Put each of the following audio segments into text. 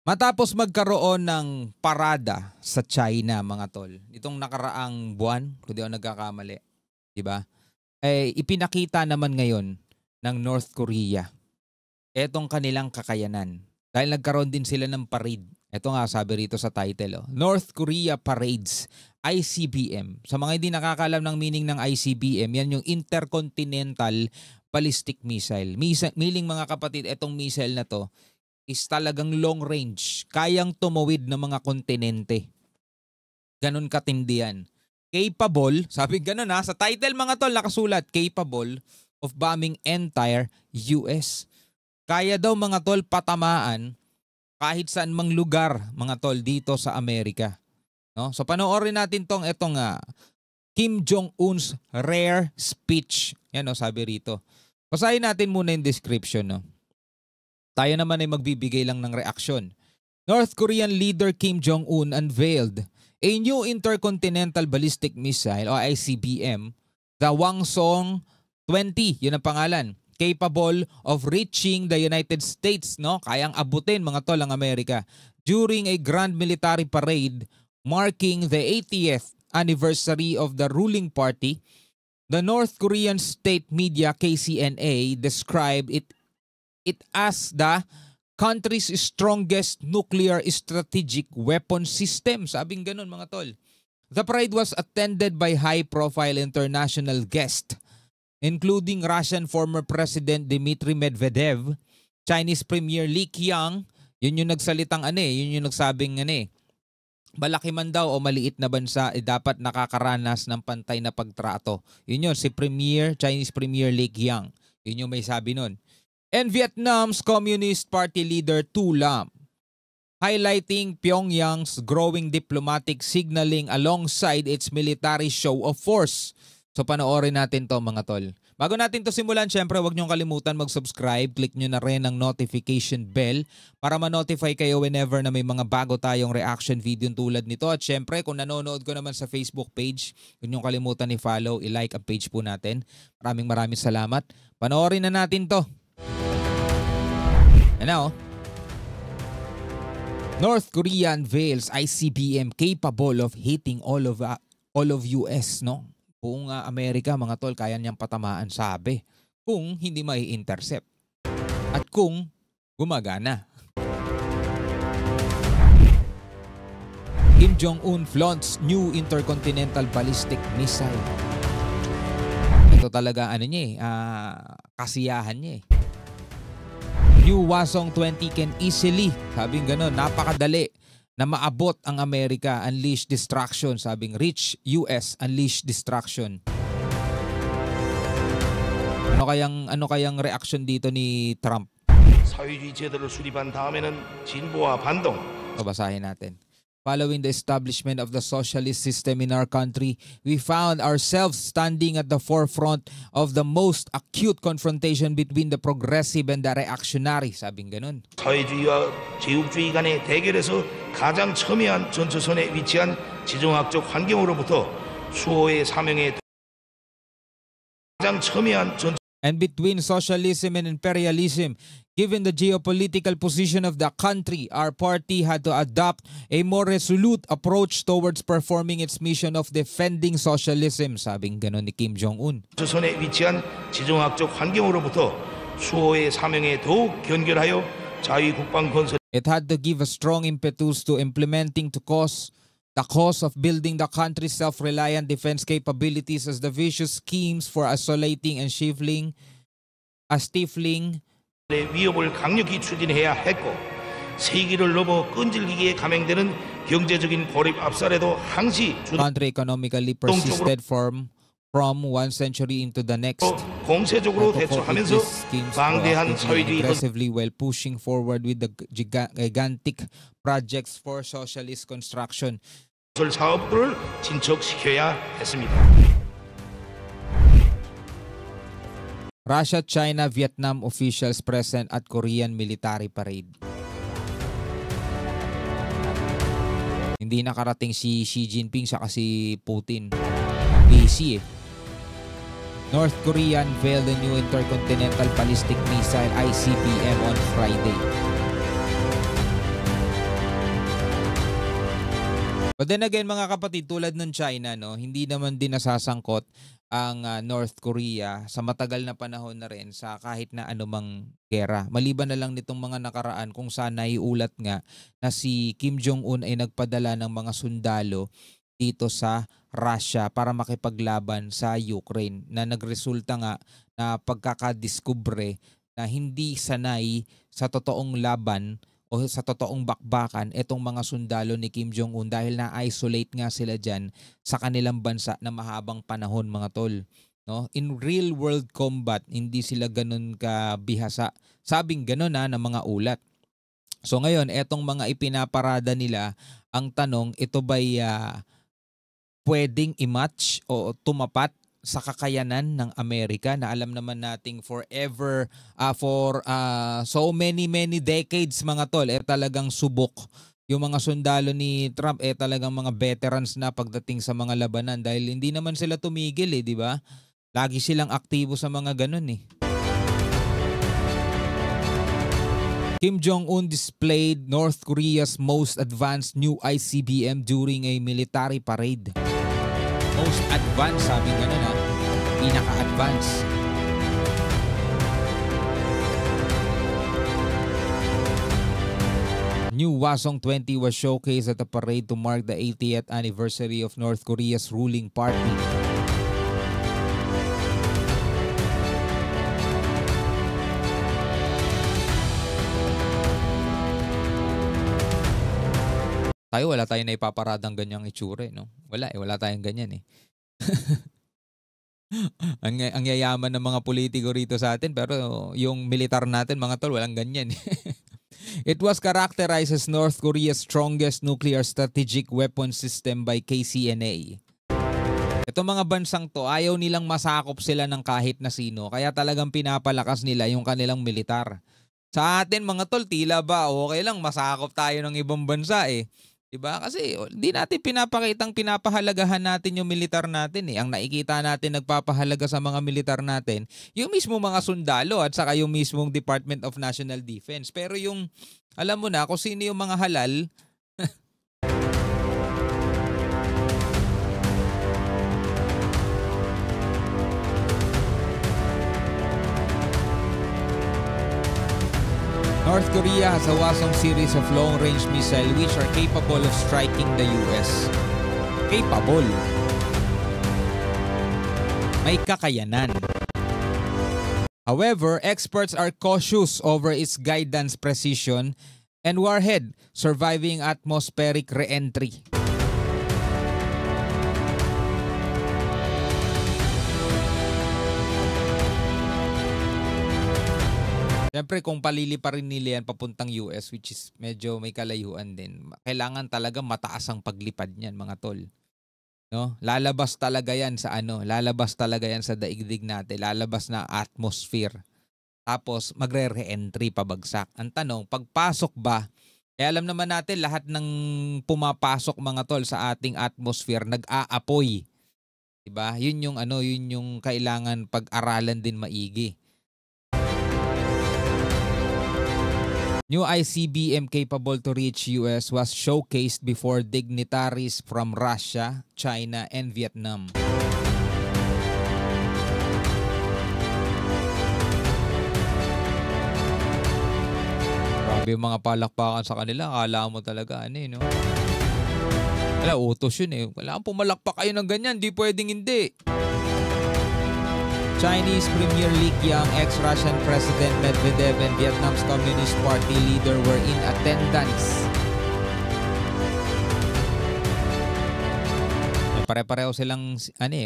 Matapos magkaroon ng parada sa China, mga tol, itong nakaraang buwan, kung di ako nagkakamali, di ba? Ipinakita naman ngayon ng North Korea etong kanilang kakayanan. Dahil nagkaroon din sila ng parade. Ito nga sabi rito sa title, North Korea Parades, ICBM. Sa mga hindi nakakalam ng meaning ng ICBM, yan yung Intercontinental Ballistic Missile. Miling mga kapatid, etong missile na to is talagang long range. Kayang tumawid ng mga kontinente. Ganon katindi yan. Capable, sabi ganon sa title mga tol nakasulat, capable of bombing entire US. Kaya daw mga tol patamaan kahit saan mang lugar mga tol dito sa Amerika. No? So panoorin natin itong Kim Jong-un's rare speech. Yan sabi rito. Basahin natin muna yung description. No? Tayo naman ay magbibigay lang ng reaksyon. North Korean leader Kim Jong-un unveiled a new intercontinental ballistic missile o ICBM, the Hwasong 20, yun ang pangalan, capable of reaching the United States, no? Kayang abutin mga tol ang Amerika during a grand military parade marking the 80th anniversary of the ruling party. The North Korean state media KCNA described it as the country's strongest nuclear strategic weapon system. Sabing ganun mga tol. The parade was attended by high-profile international guests, including Russian former President Dmitry Medvedev, Chinese Premier Li Qiang, yun yung nagsalitang yun yung nagsabing malaki man daw o maliit na bansa dapat nakakaranas ng pantay na pagtrato. Yun si Chinese Premier Li Qiang. Yun yung may sabi nun. And Vietnam's Communist Party leader Tu Lam, highlighting Pyongyang's growing diplomatic signaling alongside its military show of force. So panoorin natin to mga tol. Bago natin to simulan, syempre huwag niyong kalimutan mag-subscribe. Click nyo na rin ang notification bell para ma-notify kayo whenever na may mga bago tayong reaction video tulad nito. At syempre kung nanonood ko naman sa Facebook page, huwag niyong kalimutan i-follow, i-like ang page po natin. Maraming salamat. Panoorin na natin to. Ano? North Korea unveils ICBM capable of hitting all of US, no? Buong Amerika, mga tol, kaya niyang patamaan, sabi. Kung hindi mai-intercept. At kung gumagana. Kim Jong-un flaunts new intercontinental ballistic missile. Ito talaga, kasiyahan niya New Hwasong 20 can easily, sabing gano'n, napakadali na maabot ang Amerika, unleash destruction, sabing rich US, unleash destruction. Ano kayang reaction dito ni Trump? 사회주의 제도를 수립한 다음에는 진보와 반동. Basahin natin. Following the establishment of the socialist system in our country, we found ourselves standing at the forefront of the most acute confrontation between the progressive and the reactionary. Sabing ganun. 사회주의와 제국주의 간의 대결에서 가장 첨예한 전초선에 위치한 지정학적 환경으로부터 수호의 사명에 가장 첨예한 and between socialism and imperialism. Given the geopolitical position of the country, our party had to adopt a more resolute approach towards performing its mission of defending socialism. Sabing ganon ni Kim Jong-un. 조선에 위치한 지정학적 환경으로부터 수호의 사명에 더욱 견결하여 자위 국방 건설. It had to give a strong impetus to implementing the cause of building the country's self-reliant defense capabilities as the vicious schemes for isolating and stifling 위협을 강력히 추진해야 했고 세기를 넘어 끈질기게 감행되는 경제적인 고립 압살에도 항시 country economically persisted from one century into the next. 공세적으로 대처하면서 방대한 사회주의 aggressively while pushing forward with the gigantic projects for socialist construction. 사업들을 진척시켜야 했습니다. Russia, China, Vietnam officials present at Korean military parade. Hindi nakarating si Xi Jinping saka si Putin. Busy North Korea unveiled the new intercontinental ballistic missile ICBM on Friday. But then again mga kapatid, tulad ng China, no, hindi naman din nasasangkot ang North Korea sa matagal na panahon na rin sa kahit na anumang gera. Maliban na lang nitong mga nakaraan kung saan naiulat nga na si Kim Jong-un ay nagpadala ng mga sundalo dito sa Russia para makipaglaban sa Ukraine, na nagresulta nga na pagkakadiskubre na hindi sanay sa totoong laban o sa totoong bakbakan itong mga sundalo ni Kim Jong-un dahil na-isolate nga sila dyan sa kanilang bansa na mahabang panahon mga tol. No? In real world combat, hindi sila ganun kabihasa. Sabing ganun ng mga ulat. So ngayon, etong mga ipinaparada nila, ang tanong, ito ba'y pwedeng i-match o tumapat sa kakayanan ng Amerika na alam naman nating forever, for so many decades mga tol, talagang subok. Yung mga sundalo ni Trump talagang mga veterans na pagdating sa mga labanan dahil hindi naman sila tumigil di ba? Lagi silang aktibo sa mga ganun Kim Jong-un displayed North Korea's most advanced new ICBM during a military parade. Most advanced, sabi ganun pinaka-advanced. New Hwasong-20 was showcased at the parade to mark the 80th anniversary of North Korea's ruling party. Tayo wala tayong naipaparadang ganyang itsure, no? Wala tayong ganyan ang yayaman ng mga politiko rito sa atin, pero yung militar natin mga tol walang ganyan. It was characterized as North Korea's strongest nuclear strategic weapon system by KCNA. Itong mga bansang to, ayaw nilang masakop sila ng kahit na sino, kaya talagang pinapalakas nila yung kanilang militar. Sa atin mga tol, tila ba okay lang masakop tayo ng ibang bansa Diba? Kasi di natin pinapakitang pinapahalagahan natin yung militar natin Ang nakikita natin nagpapahalaga sa mga militar natin, yung mismo mga sundalo at saka yung mismong Department of National Defense. Pero yung, alam mo na kung sino yung mga halal, North Korea has a Hwasong series of long-range missiles which are capable of striking the US. Capable. May kakayanan. However, experts are cautious over its guidance precision and warhead surviving atmospheric re-entry. Siyempre kung paliliparin nila yan papuntang US, which is medyo may kalayuan din, kailangan talaga mataas ang paglipad niyan mga tol. No? Lalabas talaga yan sa lalabas talaga yan sa daigdig natin, lalabas na atmosphere. Tapos magre-re-entry pabagsak. Ang tanong, pagpasok ba, alam naman natin lahat ng pumapasok mga tol sa ating atmosphere nag-aapoy. Diba? Yun yung kailangan pag-aralan din maigi. New ICBM capable to reach US was showcased before dignitaries from Russia, China, and Vietnam. Grabe yung mga palakpakan sa kanila. Akala mo talaga no? Wala, utos yun Wala kang pumalakpak kayo ng ganyan. Di pwedeng hindi. Chinese Premier Li Qiang, ex-Russian President Medvedev, and Vietnam's Communist Party leader were in attendance. Pare-pareho silang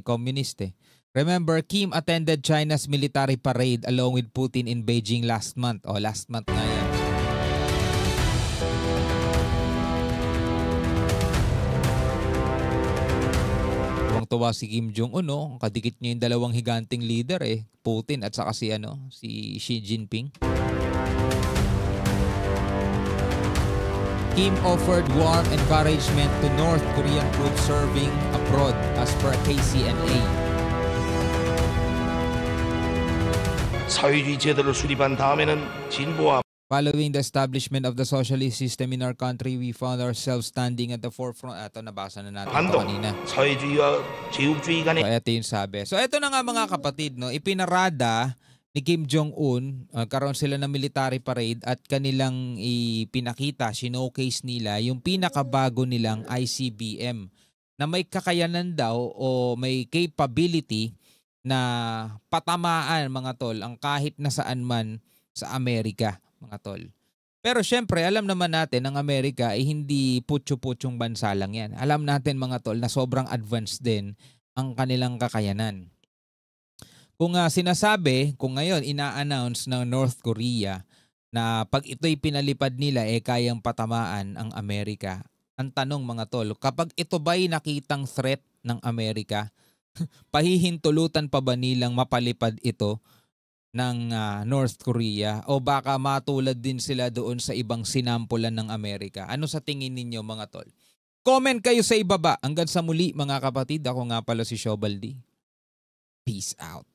communist Remember, Kim attended China's military parade along with Putin in Beijing last month. Last month nga yan. Tuwa si Kim Jong-un kadikit niya yung dalawang higanting leader Putin at saka si Xi Jinping. Kim offered warm encouragement to North Korean troops serving abroad as per KCNA. 사회주의 제도를 수립한 다음에는 진보와 Following the establishment of the socialist system in our country, we found ourselves standing at the forefront. Ito, nabasa na natin ito 한동 kanina. 사회주의와 제국주의 간의 So, ito yung sabi. So, ito na nga mga kapatid, no? Ipinarada ni Kim Jong-un, karoon sila ng military parade at kanilang ipinakita, showcase nila yung pinakabago nilang ICBM na may kakayanan daw o may capability na patamaan mga tol ang kahit nasaan man sa Amerika mga tol. Pero syempre, alam naman natin ang Amerika ay hindi putyo-putyong bansa lang yan. Alam natin mga tol na sobrang advanced din ang kanilang kakayanan. Kung sinasabi, kung ngayon ina-announce ng North Korea na pag ito'y pinalipad nila kayang patamaan ang Amerika. Ang tanong mga tol, kapag ito ba'y nakitang threat ng Amerika, pahihintulutan pa ba nilang mapalipad ito ng North Korea o baka matulad din sila doon sa ibang sinampulan ng Amerika? Ano sa tingin ninyo mga tol? Comment kayo sa ibaba. Hanggang sa muli mga kapatid, ako nga pala si Shobaldi. Peace out.